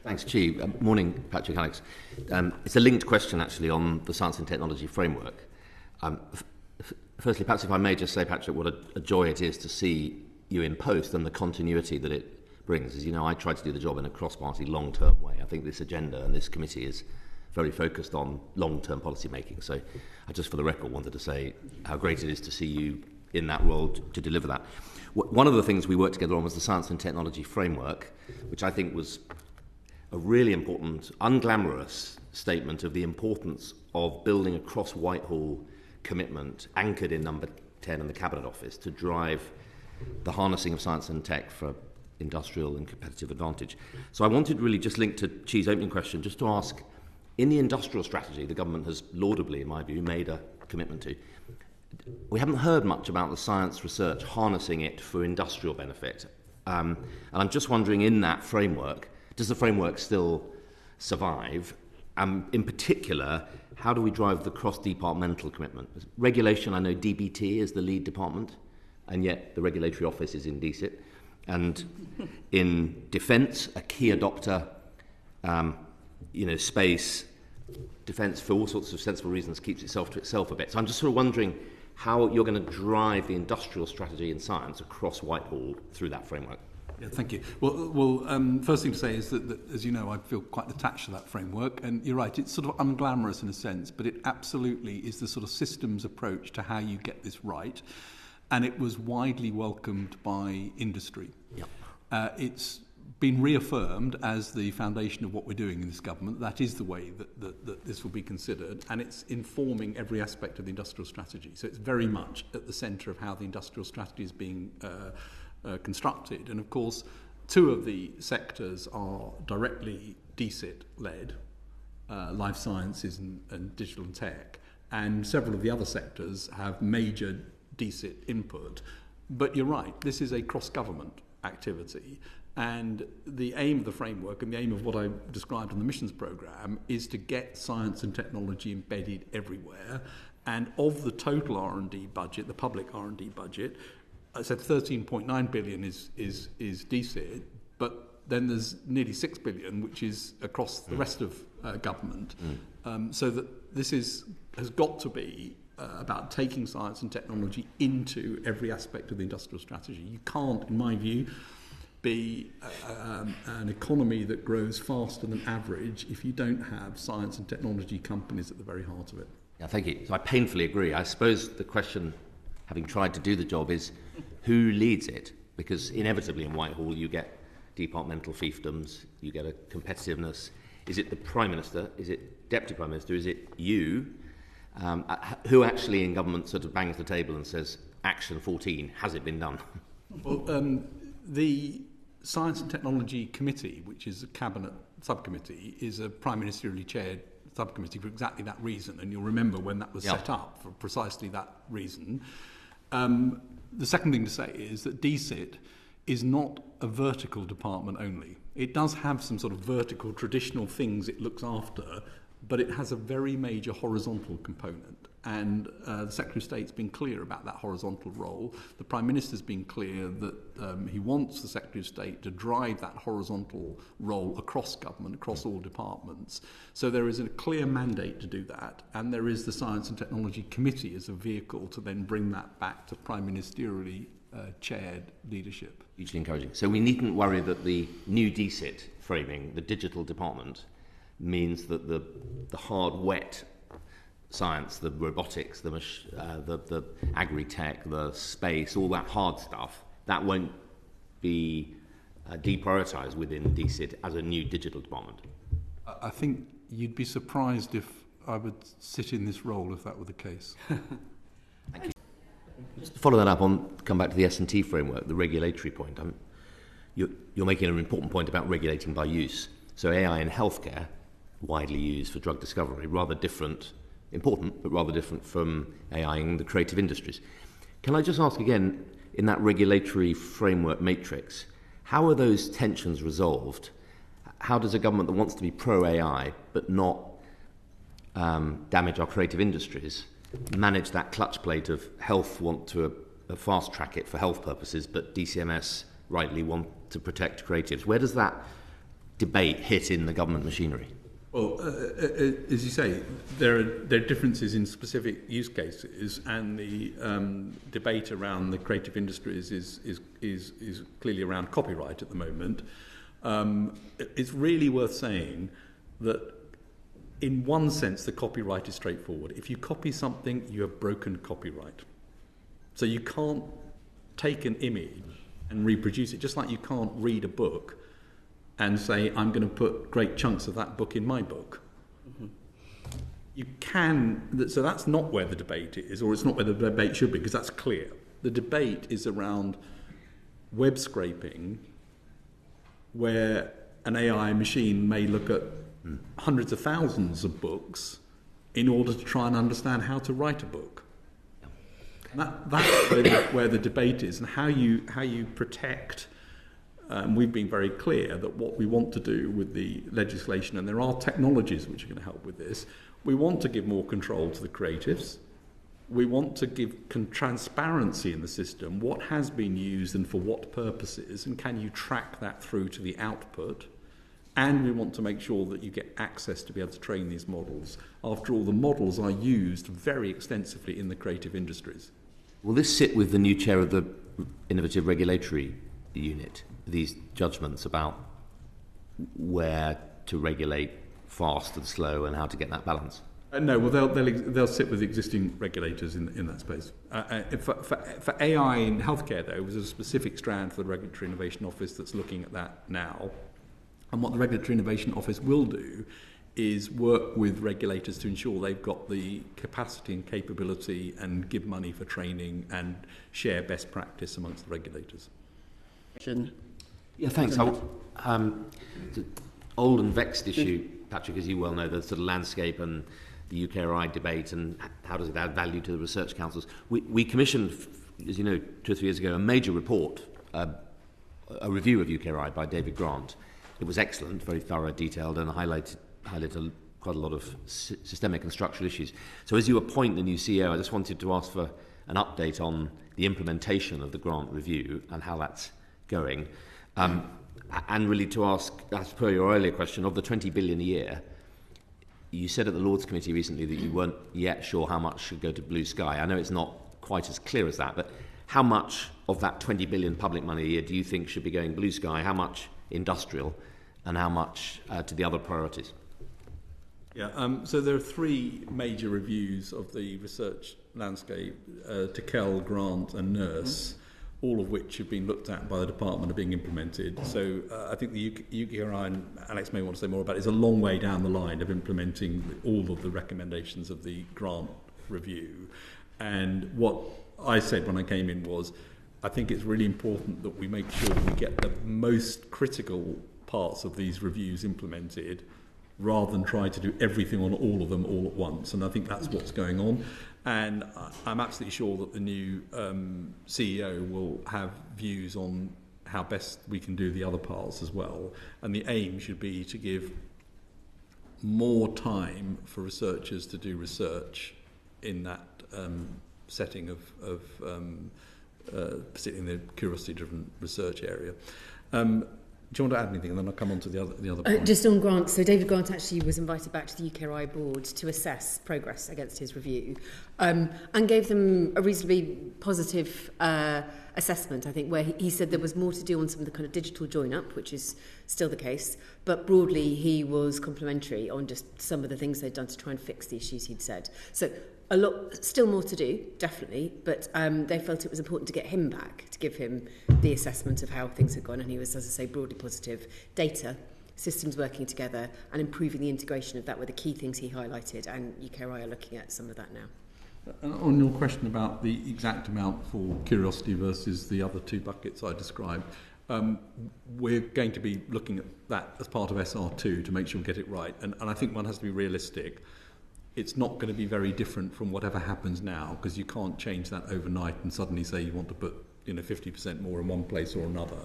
Thanks, Chi. Morning, Patrick, Alex. It's a linked question, actually, on the science and technology framework. Firstly, perhaps if I may just say, Patrick, what a joy it is to see you in post and the continuity that it brings. As you know, I try to do the job in a cross-party, long-term way. I think this agenda and this committee is very focused on long-term policy making. So I just, for the record, wanted to say how great it is to see you in that role to deliver that. One of the things we worked together on was the science and technology framework, which I think was a really important, unglamorous statement of the importance of building a cross-Whitehall commitment anchored in number 10 in the Cabinet Office to drive the harnessing of science and tech for industrial and competitive advantage. So I wanted really just linked to Chi's opening question, just to ask, in the industrial strategy the government has laudably, in my view, made a commitment to, we haven't heard much about the science research harnessing it for industrial benefit. And I'm just wondering, in that framework, does the framework still survive? In particular, how do we drive the cross-departmental commitment? Regulation, I know DBT is the lead department, and yet the regulatory office is in DCIT. And in defence, a key adopter, space, defence, for all sorts of sensible reasons, keeps itself to itself a bit. So I'm just sort of wondering how you're going to drive the industrial strategy in science across Whitehall through that framework. Yeah, thank you. Well, first thing to say is that, as you know, I feel quite attached to that framework, and you're right, it's sort of unglamorous in a sense, but it absolutely is the sort of systems approach to how you get this right, and it was widely welcomed by industry. Yep. It's been reaffirmed as the foundation of what we're doing in this government. That is the way that this will be considered, and it's informing every aspect of the industrial strategy. So it's very much at the centre of how the industrial strategy is being constructed. And of course, two of the sectors are directly DCIT-led, life sciences and digital and tech, and several of the other sectors have major DCIT input. But you're right, this is a cross-government activity, and the aim of the framework and the aim of what I described on the missions programme is to get science and technology embedded everywhere. And of the total R&D budget, the public R&D budget, I said 13.9 billion is DCIT, but then there's nearly 6 billion, which is across the rest of government. So that this has got to be about taking science and technology into every aspect of the industrial strategy. You can't, in my view, be an economy that grows faster than average if you don't have science and technology companies at the very heart of it. Yeah, thank you. So I painfully agree. I suppose the question, having tried to do the job, is who leads it? Because inevitably in Whitehall you get departmental fiefdoms, you get a competitiveness. Is it the Prime Minister? Is it Deputy Prime Minister? Is it you? Who actually in government sort of bangs the table and says, Action 14, has it been done? Well, the Science and Technology Committee, which is a cabinet subcommittee, is a prime ministerially chaired subcommittee for exactly that reason. And you'll remember when that was set up for precisely that reason. The second thing to say is that DCIT is not a vertical department only. It does have some sort of vertical traditional things it looks after, but it has a very major horizontal component. And the Secretary of State's been clear about that horizontal role. The Prime Minister's been clear that he wants the Secretary of State to drive that horizontal role across government, across all departments. So there is a clear mandate to do that. And there is the Science and Technology Committee as a vehicle to then bring that back to prime ministerially chaired leadership. Hugely encouraging. So we needn't worry that the new DCIT framing, the digital department, means that the hard, wet science, the robotics, the agri-tech, the space, all that hard stuff, that won't be deprioritised within DCIT as a new digital department. I think you'd be surprised if I would sit in this role if that were the case. Thank you. Just to follow that up come back to the S&T framework, the regulatory point. You're making an important point about regulating by use. So AI in healthcare, widely used for drug discovery, rather different, important, but rather different from AI in the creative industries. Can I just ask again, in that regulatory framework matrix, how are those tensions resolved? How does a government that wants to be pro-AI but not damage our creative industries manage that clutch plate of health want to fast track it for health purposes, but DCMS rightly want to protect creatives? Where does that debate hit in the government machinery? Well, as you say, there are differences in specific use cases, and the debate around the creative industries is clearly around copyright at the moment. It's really worth saying that in one sense the copyright is straightforward. If you copy something, you have broken copyright. So you can't take an image and reproduce it, just like you can't read a book and say, I'm going to put great chunks of that book in my book. Mm-hmm. You can, so that's not where the debate is, or it's not where the debate should be, because that's clear. The debate is around web scraping, where an AI machine may look at hundreds of thousands of books in order to try and understand how to write a book. And that's where the debate is, and how you protect. We've been very clear that what we want to do with the legislation, and there are technologies which are going to help with this, we want to give more control to the creatives. We want to give transparency in the system, what has been used and for what purposes, and can you track that through to the output. And we want to make sure that you get access to be able to train these models. After all, the models are used very extensively in the creative industries. Will this sit with the new chair of the Innovative Regulatory Unit, these judgments about where to regulate fast and slow and how to get that balance? No, well, they'll sit with existing regulators in that space. For AI in healthcare, though, there's a specific strand for the Regulatory Innovation Office that's looking at that now. And what the Regulatory Innovation Office will do is work with regulators to ensure they've got the capacity and capability and give money for training and share best practice amongst the regulators. Yeah, thanks. The old and vexed issue, Patrick, as you well know, the sort of landscape and the UK R+D debate and how does it add value to the research councils. We commissioned, as you know, 2 or 3 years ago, a major report, a review of UK R+D by David Grant. It was excellent, very thorough, detailed, and highlighted quite a lot of systemic and structural issues. So as you appoint the new CEO, I just wanted to ask for an update on the implementation of the Grant review and how that's going. And really to ask, as per your earlier question, of the 20 billion a year, you said at the Lords Committee recently that you weren't yet sure how much should go to Blue Sky. I know it's not quite as clear as that, but how much of that 20 billion public money a year do you think should be going Blue Sky? How much industrial? And how much to the other priorities? Yeah, so there are 3 major reviews of the research landscape, Tickell, Grant and Nurse, all of which have been looked at by the department are being implemented. So I think the UKRI, and Alex may want to say more about it, is a long way down the line of implementing all of the recommendations of the Grant review. And what I said when I came in was, I think it's really important that we make sure we get the most critical parts of these reviews implemented rather than try to do everything on all of them all at once. And I think that's what's going on. And I'm absolutely sure that the new CEO will have views on how best we can do the other parts as well. And the aim should be to give more time for researchers to do research in that setting of particularly in the curiosity-driven research area. Do you want to add anything, and then I'll come on to the other point? Just on Grant, so David Grant actually was invited back to the UK R+D board to assess progress against his review, and gave them a reasonably positive assessment, I think, where he said there was more to do on some of the kind of digital join-up, which is still the case, but broadly he was complimentary on just some of the things they'd done to try and fix the issues he'd said. So a lot, still more to do, definitely, but they felt it was important to get him back, to give him the assessment of how things had gone, and he was, as I say, broadly positive. Data, systems working together, and improving the integration of that were the key things he highlighted, and UKRI are looking at some of that now. And on your question about the exact amount for curiosity versus the other 2 buckets I described, we're going to be looking at that as part of SR2 to make sure we get it right, and I think one has to be realistic. It's not going to be very different from whatever happens now, because you can't change that overnight and suddenly say you want to put 50% more in one place or another.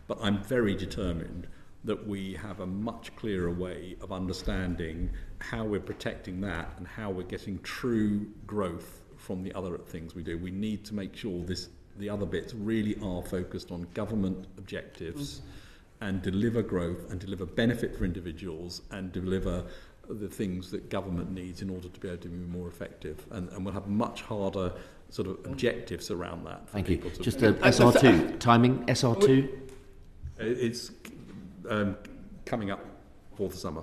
But I'm very determined that we have a much clearer way of understanding how we're protecting that and how we're getting true growth from the other things we do. We need to make sure the other bits really are focused on government objectives and deliver growth and deliver benefit for individuals and deliver the things that government needs in order to be able to be more effective. And we'll have much harder sort of objectives around that. Thank you. Just SR2, timing, SR2? It's coming up for the summer.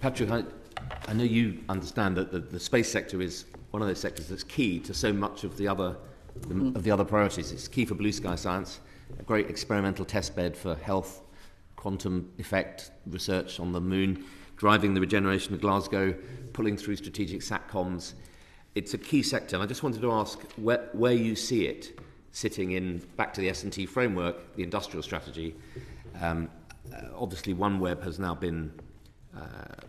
Patrick, I know you understand that the space sector is one of those sectors that's key to so much of the other priorities. It's key for blue sky science, a great experimental test bed for health, quantum effect research on the moon, driving the regeneration of Glasgow, pulling through strategic SATCOMs. It's a key sector, and I just wanted to ask where you see it sitting in, back to the S&T framework, the industrial strategy. Obviously, OneWeb has now been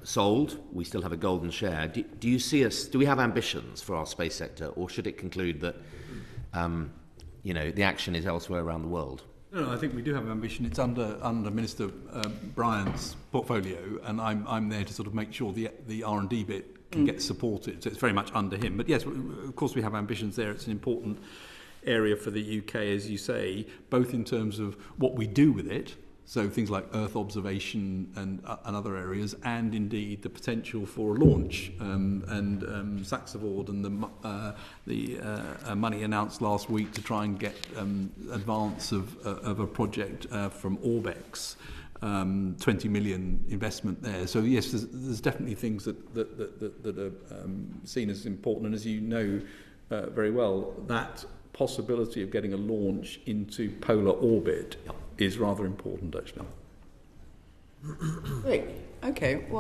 sold. We still have a golden share. Do you see us? Do we have ambitions for our space sector, or should it conclude that the action is elsewhere around the world? No, I think we do have ambition. It's under Minister Bryant's portfolio, and I'm there to sort of make sure the R&D bit can get supported. So it's very much under him. But yes, of course we have ambitions there. It's an important area for the UK, as you say, both in terms of what we do with it, so things like Earth observation and other areas, and indeed the potential for a launch. Saxavord and the money announced last week to try and get advance of a project from Orbex, 20 million investment there. So yes, there's definitely things that are seen as important, and as you know very well, that possibility of getting a launch into polar orbit is rather important, actually. Great. Okay. Well.